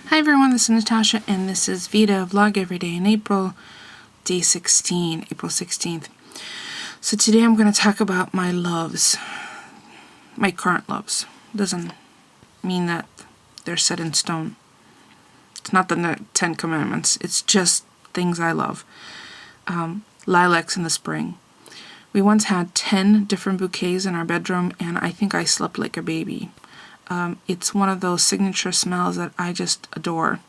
Hi everyone, this is Natasha and this is VEDA Vlog Every Day in April, day 16, April 16th. So today I'm going to talk about my loves, my current loves. Doesn't mean that they're set in stone. It's not the 10 Commandments, it's just things I love. Lilacs in the spring. We once had 10 different bouquets in our bedroom and I think I slept like a baby. It's one of those signature smells that I just adore.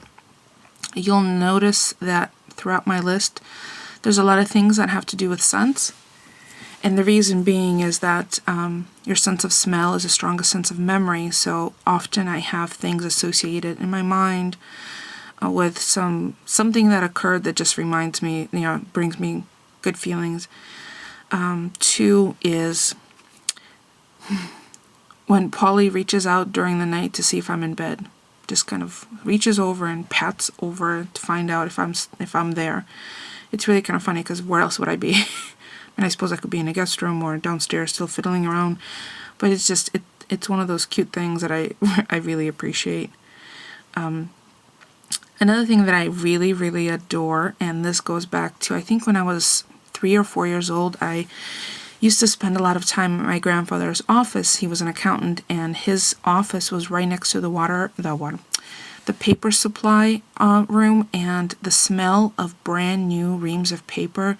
You'll notice that throughout my list, there's a lot of things that have to do with scents. And the reason being is that your sense of smell is the strongest sense of memory. So often I have things associated in my mind with something that occurred that just reminds me, brings me good feelings. Two is when Paulie reaches out during the night to see if I'm in bed, just kind of reaches over and pats over to find out if I'm there. It's really kind of funny because where else would I be? And I suppose I could be in a guest room or downstairs still fiddling around, but it's just it's one of those cute things that I really appreciate. Another thing that I really adore, and this goes back to I think when I was 3 or 4 years old, I used to spend a lot of time at my grandfather's office. He was an accountant and his office was right next to the paper supply room, and the smell of brand new reams of paper,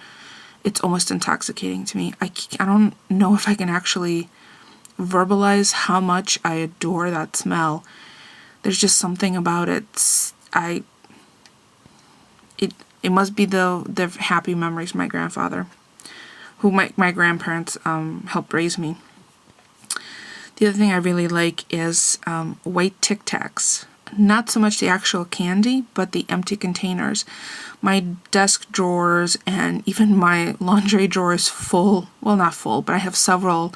it's almost intoxicating to me. I don't know if I can actually verbalize how much I adore that smell. There's just something about it. It must be the happy memories of my grandfather, who my grandparents helped raise me. The other thing I really like is white Tic Tacs. Not so much the actual candy, but the empty containers. My desk drawers and even my laundry drawer is full. Well, not full, but I have several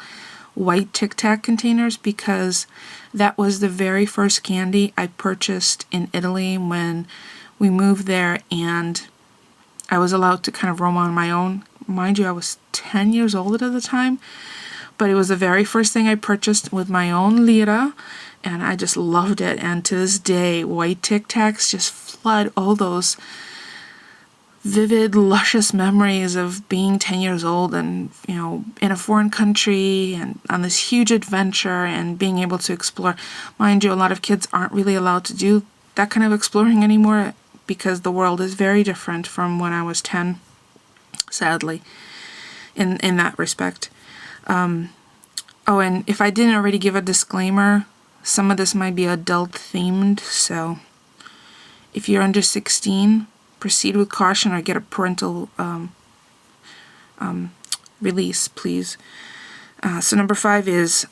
white Tic Tac containers because that was the very first candy I purchased in Italy when we moved there, and I was allowed to kind of roam on my own. Mind you, I was 10 years old at the time, but it was the very first thing I purchased with my own lira, and I just loved it. And to this day, white Tic Tacs just flood all those vivid, luscious memories of being 10 years old and, in a foreign country and on this huge adventure and being able to explore. Mind you, a lot of kids aren't really allowed to do that kind of exploring anymore because the world is very different from when I was 10. Sadly, in that respect. Oh, and if I didn't already give a disclaimer, some of this might be adult themed, so if you're under 16, proceed with caution or get a parental release, please. So number 5 is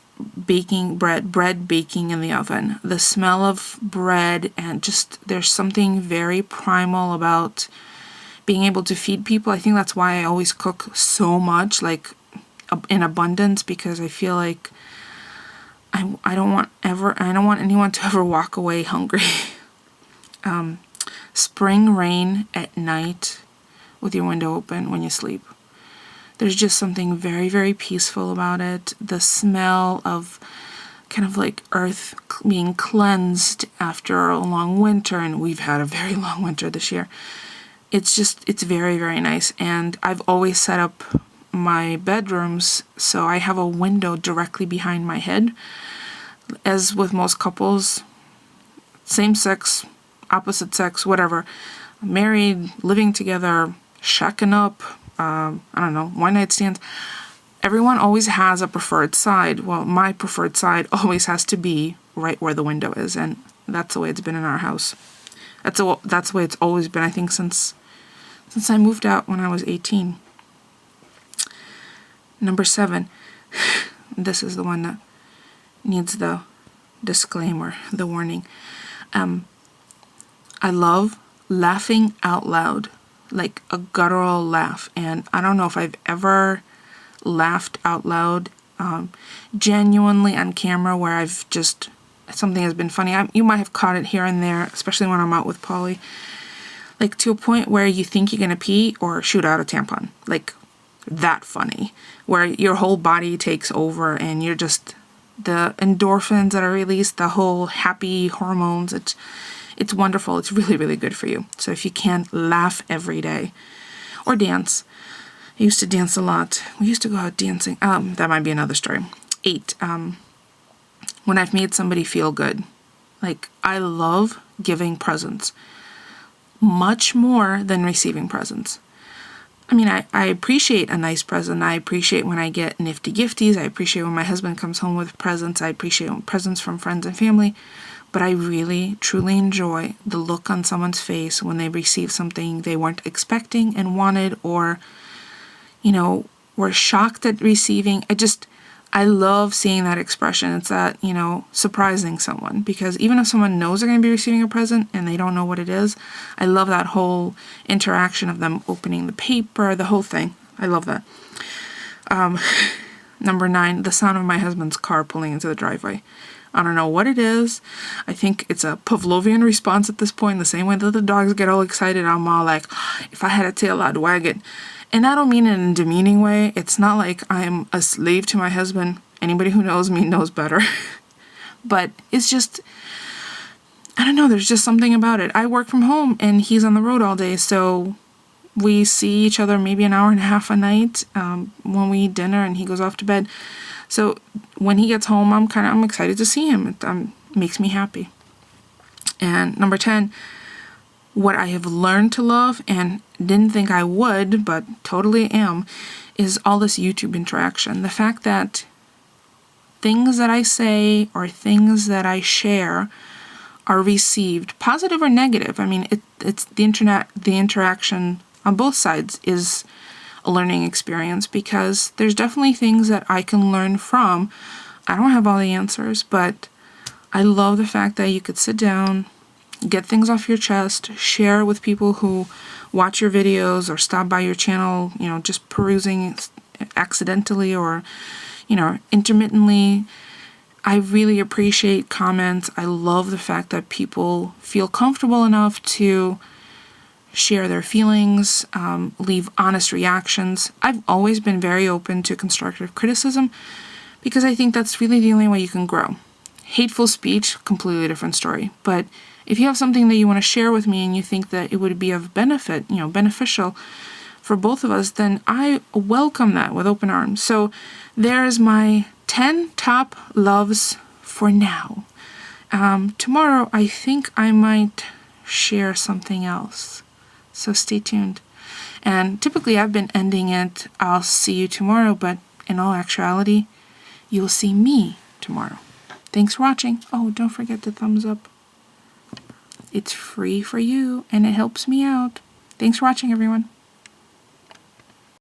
baking bread baking in the oven. The smell of bread, and just there's something very primal about being able to feed people. I think that's why I always cook so much, like in abundance, because I feel like I don't want anyone to ever walk away hungry. Spring rain at night with your window open when you sleep. There's just something very peaceful about it. The smell of kind of like earth being cleansed after a long winter, and we've had a very long winter this year. It's very nice. And I've always set up my bedrooms so I have a window directly behind my head. As with most couples, same sex, opposite sex, whatever, married, living together, shacking up, I don't know, one night stands, everyone always has a preferred side. Well, my preferred side always has to be right where the window is, and that's the way it's been in our house. That's the way it's always been, I think, since I moved out when I was 18. Number 7. This is the one that needs the disclaimer, the warning. I love laughing out loud, like a guttural laugh. And I don't know if I've ever laughed out loud genuinely on camera where I've just, something has been funny. You might have caught it here and there, especially when I'm out with Paulie. Like to a point where you think you're gonna pee or shoot out a tampon. Like that funny. Where your whole body takes over and you're just, the endorphins that are released, the whole happy hormones, It's wonderful. It's really, really good for you. So if you can, laugh every day. Or dance. I used to dance a lot. We used to go out dancing. That might be another story. 8. When I've made somebody feel good. Like, I love giving presents. Much more than receiving presents. I mean, I appreciate a nice present. I appreciate when I get nifty gifties. I appreciate when my husband comes home with presents. I appreciate presents from friends and family. But I really, truly enjoy the look on someone's face when they receive something they weren't expecting and wanted, or, you know, were shocked at receiving. I love seeing that expression. It's that, you know, surprising someone. Because even if someone knows they're going to be receiving a present and they don't know what it is, I love that whole interaction of them opening the paper, the whole thing. I love that. Number 9, the sound of my husband's car pulling into the driveway. I don't know what it is. I think it's a Pavlovian response at this point. The same way that the dogs get all excited, I'm all like, if I had a tail, I'd wag it. And I don't mean it in a demeaning way. It's not like I'm a slave to my husband. Anybody who knows me knows better. But it's just, I don't know, there's just something about it. I work from home and he's on the road all day, so we see each other maybe an hour and a half a night when we eat dinner and he goes off to bed. So when he gets home, I'm excited to see him. It makes me happy. And number 10, what I have learned to love and didn't think I would, but totally am, is all this YouTube interaction. The fact that things that I say or things that I share are received, positive or negative. I mean, it's the internet, the interaction on both sides is a learning experience, because there's definitely things that I can learn from. I don't have all the answers, but I love the fact that you could sit down, get things off your chest, share with people who watch your videos or stop by your channel, you know, just perusing accidentally or, you know, intermittently. I really appreciate comments. I love the fact that people feel comfortable enough to share their feelings, leave honest reactions. I've always been very open to constructive criticism because I think that's really the only way you can grow. Hateful speech, completely different story. But if you have something that you want to share with me and you think that it would be of benefit, you know, beneficial for both of us, then I welcome that with open arms. So there's my 10 top loves for now. Tomorrow, I think I might share something else. So stay tuned. And typically I've been ending it, I'll see you tomorrow, but in all actuality, you'll see me tomorrow. Thanks for watching. Oh, don't forget to thumbs up. It's free for you and it helps me out. Thanks for watching, everyone.